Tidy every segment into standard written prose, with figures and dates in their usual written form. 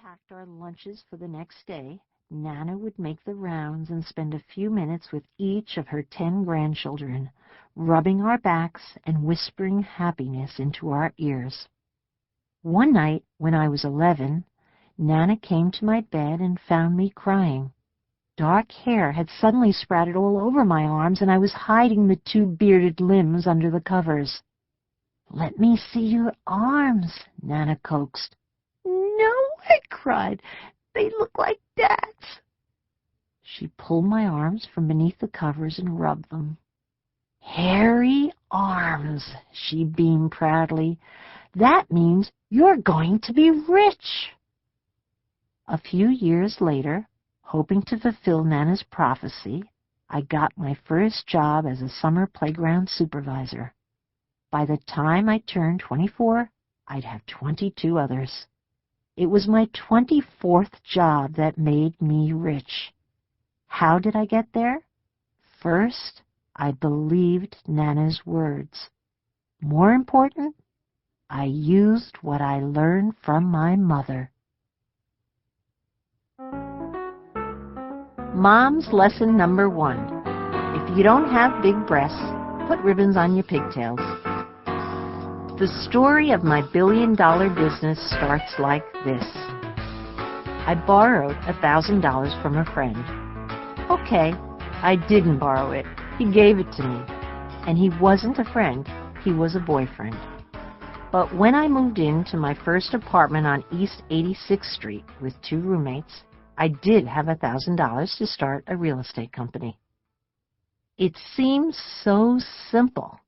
packed our lunches for the next day, Nana would make the rounds and spend a few minutes with each of her 10 grandchildren, rubbing our backs and whispering happiness into our ears. One night, when I was 11, Nana came to my bed and found me crying. Dark hair had suddenly sprouted all over my arms, and I was hiding the 2 bearded limbs under the covers. "Let me see your arms," Nana coaxed. "No," I cried. "They look like Dad's." She pulled my arms from beneath the covers and rubbed them. "Hairy arms," she beamed proudly. "That means you're going to be rich." A few years later, hoping to fulfill Nana's prophecy, I got my first job as a summer playground supervisor. By the time I turned 24, I'd have 22 others. It was my 24th job that made me rich. How did I get there? First, I believed Nana's words. More important, I used what I learned from my mother. Mom's lesson number 1. If you don't have big breasts, put ribbons on your pigtails. The story of my billion-dollar business starts like this. I borrowed $1,000 from a friend. Okay, I didn't borrow it. He gave it to me. And he wasn't a friend. He was a boyfriend. But when I moved into my first apartment on East 86th Street with 2 roommates, I did have $1,000 to start a real estate company. It seems so simple.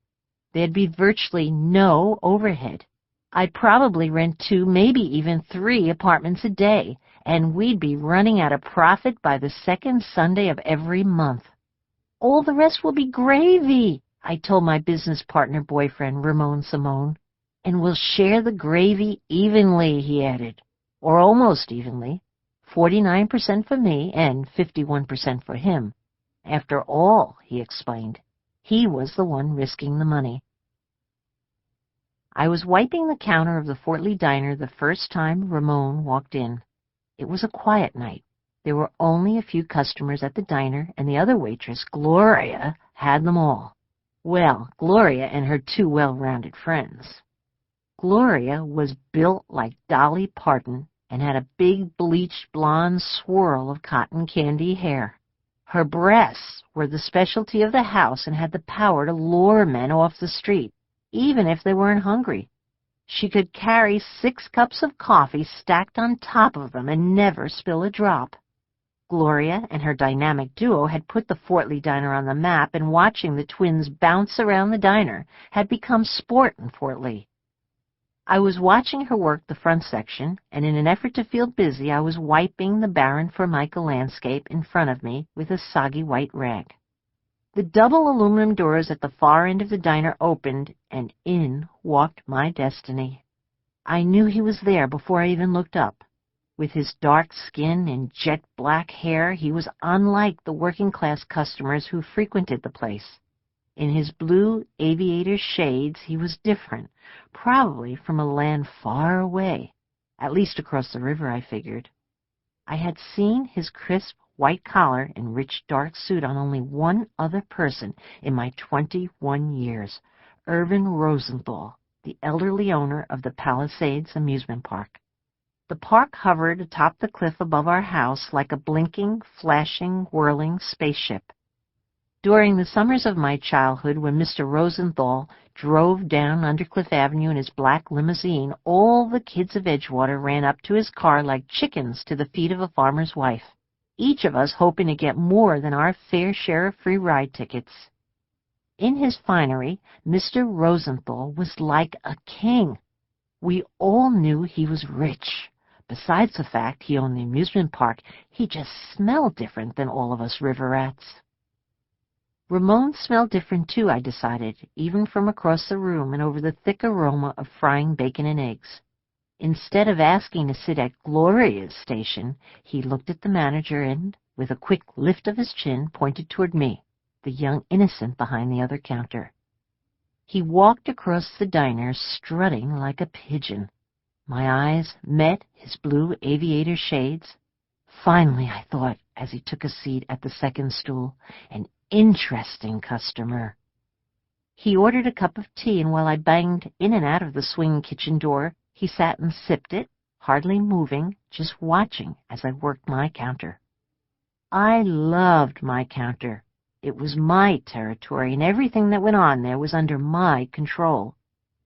There'd be virtually no overhead. I'd probably rent 2, maybe even 3 apartments a day, and we'd be running at a profit by the second Sunday of every month. All the rest will be gravy, I told my business partner boyfriend, Ramon Simone. And we'll share the gravy evenly, he added, or almost evenly. 49% for me and 51% for him. After all, he explained, he was the one risking the money. I was wiping the counter of the Fort Lee Diner the first time Ramon walked in. It was a quiet night. There were only a few customers at the diner, and the other waitress, Gloria, had them all. Well, Gloria and her 2 well-rounded friends. Gloria was built like Dolly Parton and had a big bleached blonde swirl of cotton candy hair. Her breasts were the specialty of the house and had the power to lure men off the street, even if they weren't hungry. She could carry 6 cups of coffee stacked on top of them and never spill a drop. Gloria and her dynamic duo had put the Fort Lee Diner on the map, and watching the twins bounce around the diner had become sport in Fort Lee. I was watching her work the front section, and in an effort to feel busy, I was wiping the barren Formica landscape in front of me with a soggy white rag. The double aluminum doors at the far end of the diner opened, and in walked my destiny. I knew he was there before I even looked up. With his dark skin and jet black hair, he was unlike the working-class customers who frequented the place. In his blue aviator shades, he was different, probably from a land far away, at least across the river, I figured. I had seen his crisp white collar and rich dark suit on only one other person in my 21 years, Irvin Rosenthal, the elderly owner of the Palisades amusement park. The park hovered atop the cliff above our house like a blinking, flashing, whirling spaceship. During the summers of my childhood, when Mr. Rosenthal drove down Undercliff Avenue in his black limousine, all the kids of Edgewater ran up to his car like chickens to the feet of a farmer's wife, each of us hoping to get more than our fair share of free ride tickets. In his finery, Mr. Rosenthal was like a king. We all knew he was rich. Besides the fact he owned the amusement park, he just smelled different than all of us river rats. Ramon smelled different too, I decided, even from across the room and over the thick aroma of frying bacon and eggs. Instead of asking to sit at Gloria's station, he looked at the manager and, with a quick lift of his chin, pointed toward me, the young innocent behind the other counter. He walked across the diner, strutting like a pigeon. My eyes met his blue aviator shades. Finally, I thought, as he took a seat at the second stool, an interesting customer. He ordered a cup of tea, and while I banged in and out of the swing kitchen door, he sat and sipped it, hardly moving, just watching as I worked my counter. I loved my counter. It was my territory, and everything that went on there was under my control.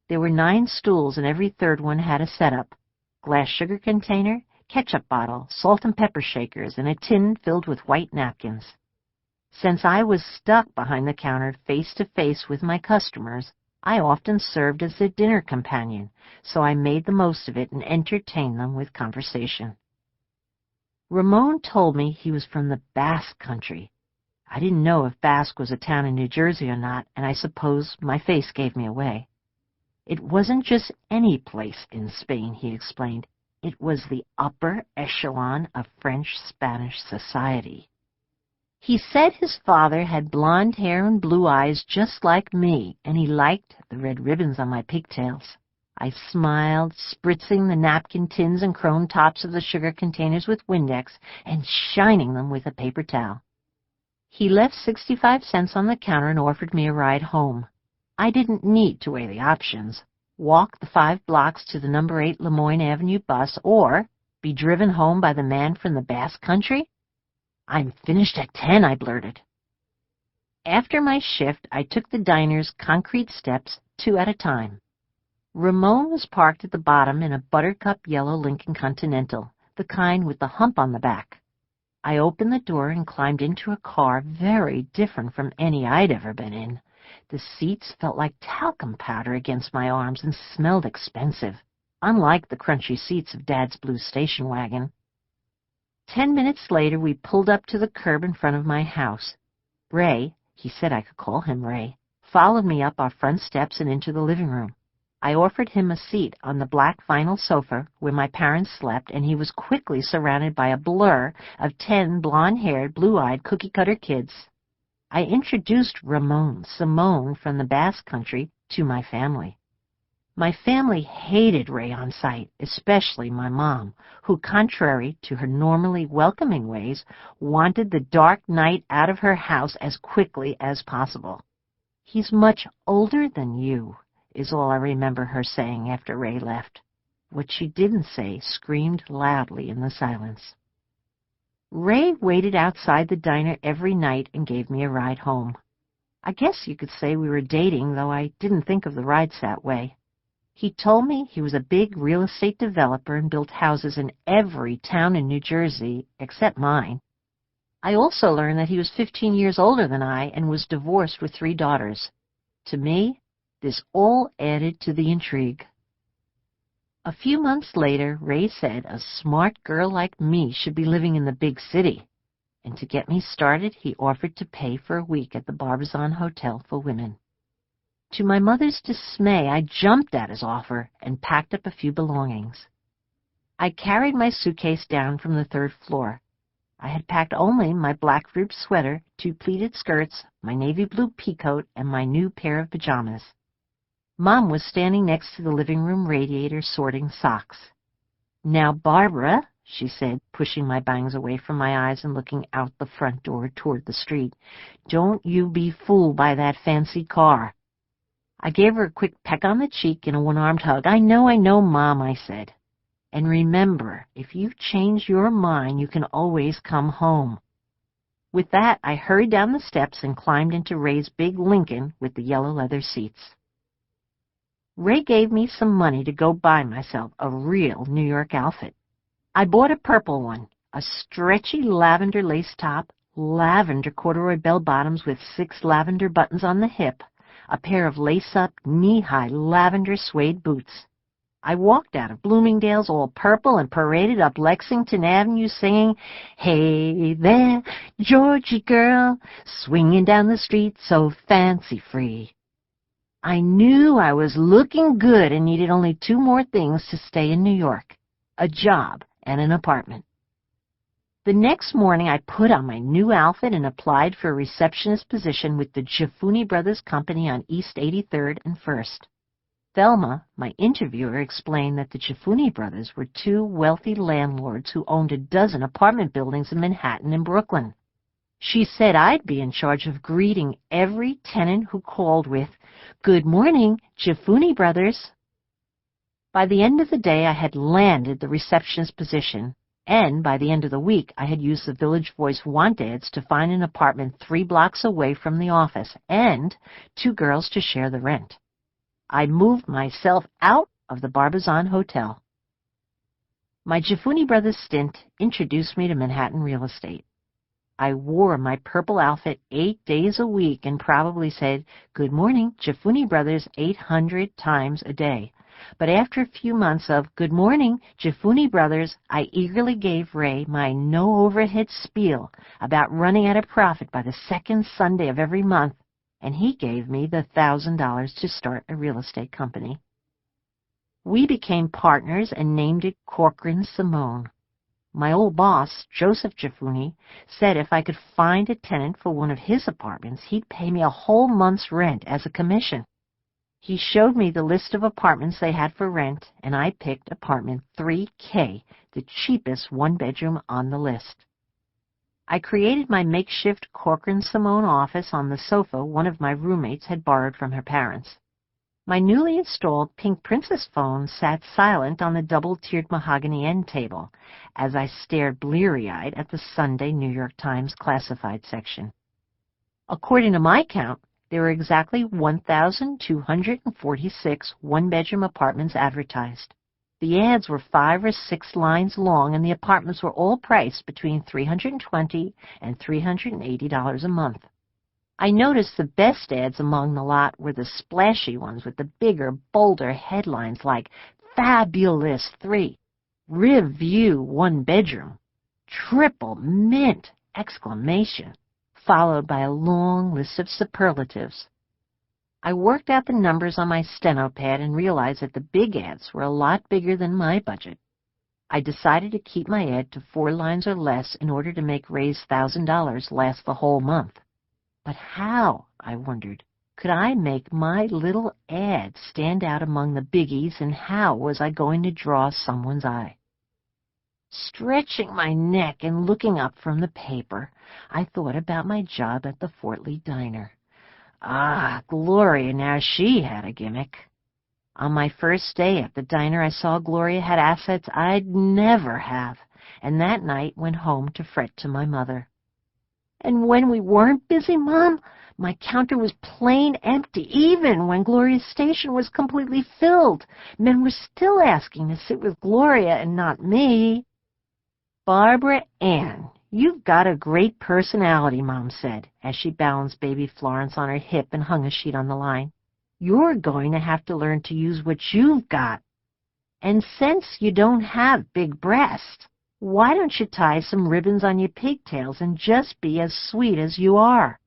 There were 9 stools, and every third one had a setup: glass sugar container, ketchup bottle, salt and pepper shakers, and a tin filled with white napkins. Since I was stuck behind the counter face to face with my customers, I often served as their dinner companion, so I made the most of it and entertained them with conversation. Ramon told me he was from the Basque Country. I didn't know if Basque was a town in New Jersey or not, and I suppose my face gave me away. It wasn't just any place in Spain, he explained. It was the upper echelon of French-Spanish society. He said his father had blonde hair and blue eyes just like me, and he liked the red ribbons on my pigtails. I smiled, spritzing the napkin tins and chrome tops of the sugar containers with Windex and shining them with a paper towel. He left 65 cents on the counter and offered me a ride home. I didn't need to weigh the options: walk the 5 blocks to the number 8 Lemoyne Avenue bus, or be driven home by the man from the Basque Country. "I'm finished at 10, I blurted. After my shift, I took the diner's concrete steps 2 at a time. Ramon was parked at the bottom in a buttercup yellow Lincoln Continental, the kind with the hump on the back. I opened the door and climbed into a car very different from any I'd ever been in. The seats felt like talcum powder against my arms and smelled expensive, unlike the crunchy seats of Dad's blue station wagon. 10 minutes later, we pulled up to the curb in front of my house. Ray, he said I could call him Ray, followed me up our front steps and into the living room. I offered him a seat on the black vinyl sofa where my parents slept, and he was quickly surrounded by a blur of 10 blonde-haired, blue-eyed, cookie-cutter kids. I introduced Simone from the Basque Country, to my family. My family hated Ray on sight, especially my mom, who, contrary to her normally welcoming ways, wanted the dark night out of her house as quickly as possible. "He's much older than you," is all I remember her saying after Ray left. What she didn't say screamed loudly in the silence. Ray waited outside the diner every night and gave me a ride home. I guess you could say we were dating, though I didn't think of the rides that way. He told me he was a big real estate developer and built houses in every town in New Jersey except mine. I also learned that he was 15 years older than I and was divorced with 3 daughters. To me, this all added to the intrigue. A few months later, Ray said a smart girl like me should be living in the big city, and to get me started, he offered to pay for a week at the Barbizon Hotel for Women. To my mother's dismay, I jumped at his offer and packed up a few belongings. I carried my suitcase down from the 3rd floor. I had packed only my black ribbed sweater, 2 pleated skirts, my navy blue peacoat, and my new pair of pajamas. Mom was standing next to the living room radiator sorting socks. "Now, Barbara," she said, pushing my bangs away from my eyes and looking out the front door toward the street, "don't you be fooled by that fancy car." I gave her a quick peck on the cheek and a one-armed hug. I know, Mom," I said. "And remember, if you change your mind, you can always come home." With that, I hurried down the steps and climbed into Ray's big Lincoln with the yellow leather seats. Ray gave me some money to go buy myself a real New York outfit. I bought a purple one, a stretchy lavender lace top, lavender corduroy bell-bottoms with 6 lavender buttons on the hip, a pair of lace-up, knee-high lavender suede boots. I walked out of Bloomingdale's all purple and paraded up Lexington Avenue singing, "Hey there, Georgie girl, swinging down the street so fancy-free." I knew I was looking good and needed only 2 more things to stay in New York: a job and an apartment. The next morning, I put on my new outfit and applied for a receptionist position with the Giafuni Brothers Company on East 83rd and 1st. Thelma, my interviewer, explained that the Jafuni brothers were two wealthy landlords who owned a dozen apartment buildings in Manhattan and Brooklyn. She said I'd be in charge of greeting every tenant who called with, "Good morning, Jafuni brothers." By the end of the day, I had landed the receptionist position, and by the end of the week, I had used the Village Voice want ads to find an apartment 3 blocks away from the office and 2 girls to share the rent. I moved myself out of the Barbizon Hotel. My Jafuni brothers stint introduced me to Manhattan real estate. I wore my purple outfit 8 days a week and probably said, "Good morning, Jafuni brothers," 800 times a day. But after a few months of "Good morning, Jafuni brothers," I eagerly gave Ray my no-overhead spiel about running at a profit by the second Sunday of every month, and he gave me the $1,000 to start a real estate company. We became partners and named it Corcoran Simone. My old boss, Joseph Jafuni, said if I could find a tenant for one of his apartments, he'd pay me a whole month's rent as a commission. He showed me the list of apartments they had for rent, and I picked apartment 3K, the cheapest one-bedroom on the list. I created my makeshift Corcoran Simone office on the sofa one of my roommates had borrowed from her parents. My newly installed Pink Princess phone sat silent on the double-tiered mahogany end table as I stared bleary-eyed at the Sunday New York Times classified section. According to my count, there were exactly 1,246 one-bedroom apartments advertised. The ads were 5 or 6 lines long, and the apartments were all priced between $320 and $380 a month. I noticed the best ads among the lot were the splashy ones with the bigger, bolder headlines like "Fabulous 3," "Review 1 bedroom," "Triple Mint!" followed by a long list of superlatives. I worked out the numbers on my steno pad and realized that the big ads were a lot bigger than my budget. I decided to keep my ad to 4 lines or less in order to make Ray's $1,000 last the whole month. But how, I wondered, could I make my little ad stand out among the biggies, and how was I going to draw someone's eye? Stretching my neck and looking up from the paper, I thought about my job at the Fort Lee Diner. Ah, Gloria, now she had a gimmick. On my first day at the diner, I saw Gloria had assets I'd never have, and that night went home to fret to my mother. And when we weren't busy, Mom, my counter was plain empty. Even when Gloria's station was completely filled, men were still asking to sit with Gloria and not me. "Barbara Ann, you've got a great personality," Mom said, as she balanced baby Florence on her hip and hung a sheet on the line. "You're going to have to learn to use what you've got. And since you don't have big breasts, why don't you tie some ribbons on your pigtails and just be as sweet as you are?"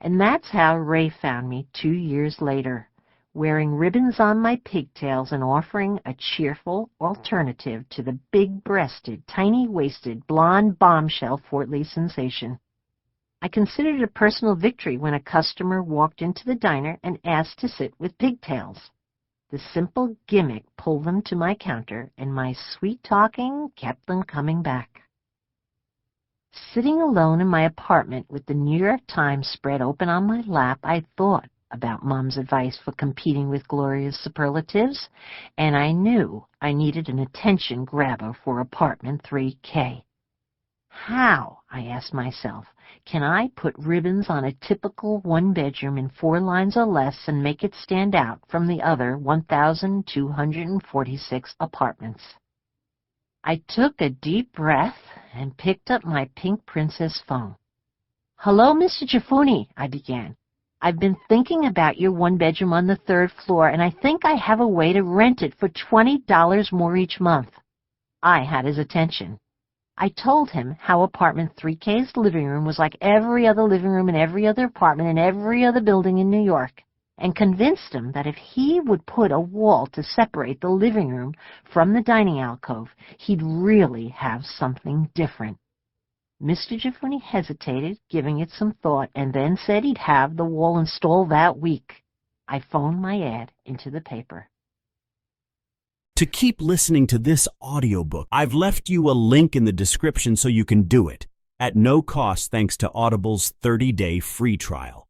And that's how Ray found me 2 years later, wearing ribbons on my pigtails and offering a cheerful alternative to the big-breasted, tiny-waisted, blonde bombshell Fort Lee sensation. I considered it a personal victory when a customer walked into the diner and asked to sit with pigtails. The simple gimmick pulled them to my counter, and my sweet talking kept them coming back. Sitting alone in my apartment with the New York Times spread open on my lap, I thought about Mom's advice for competing with Gloria's superlatives, and I knew I needed an attention grabber for apartment 3K. How, I asked myself, can I put ribbons on a typical one-bedroom in 4 lines or less and make it stand out from the other 1,246 apartments? I took a deep breath and picked up my Pink Princess phone. "Hello, Mr. Jafuni," I began. "I've been thinking about your one-bedroom on the 3rd floor, and I think I have a way to rent it for $20 more each month." I had his attention. I told him how apartment 3K's living room was like every other living room in every other apartment in every other building in New York, and convinced him that if he would put a wall to separate the living room from the dining alcove, he'd really have something different. Mr. Jafuni hesitated, giving it some thought, and then said he'd have the wall installed that week. I phone my ad into the paper. To keep listening to this audiobook, I've left you a link in the description so you can do it, at no cost thanks to Audible's 30-day free trial.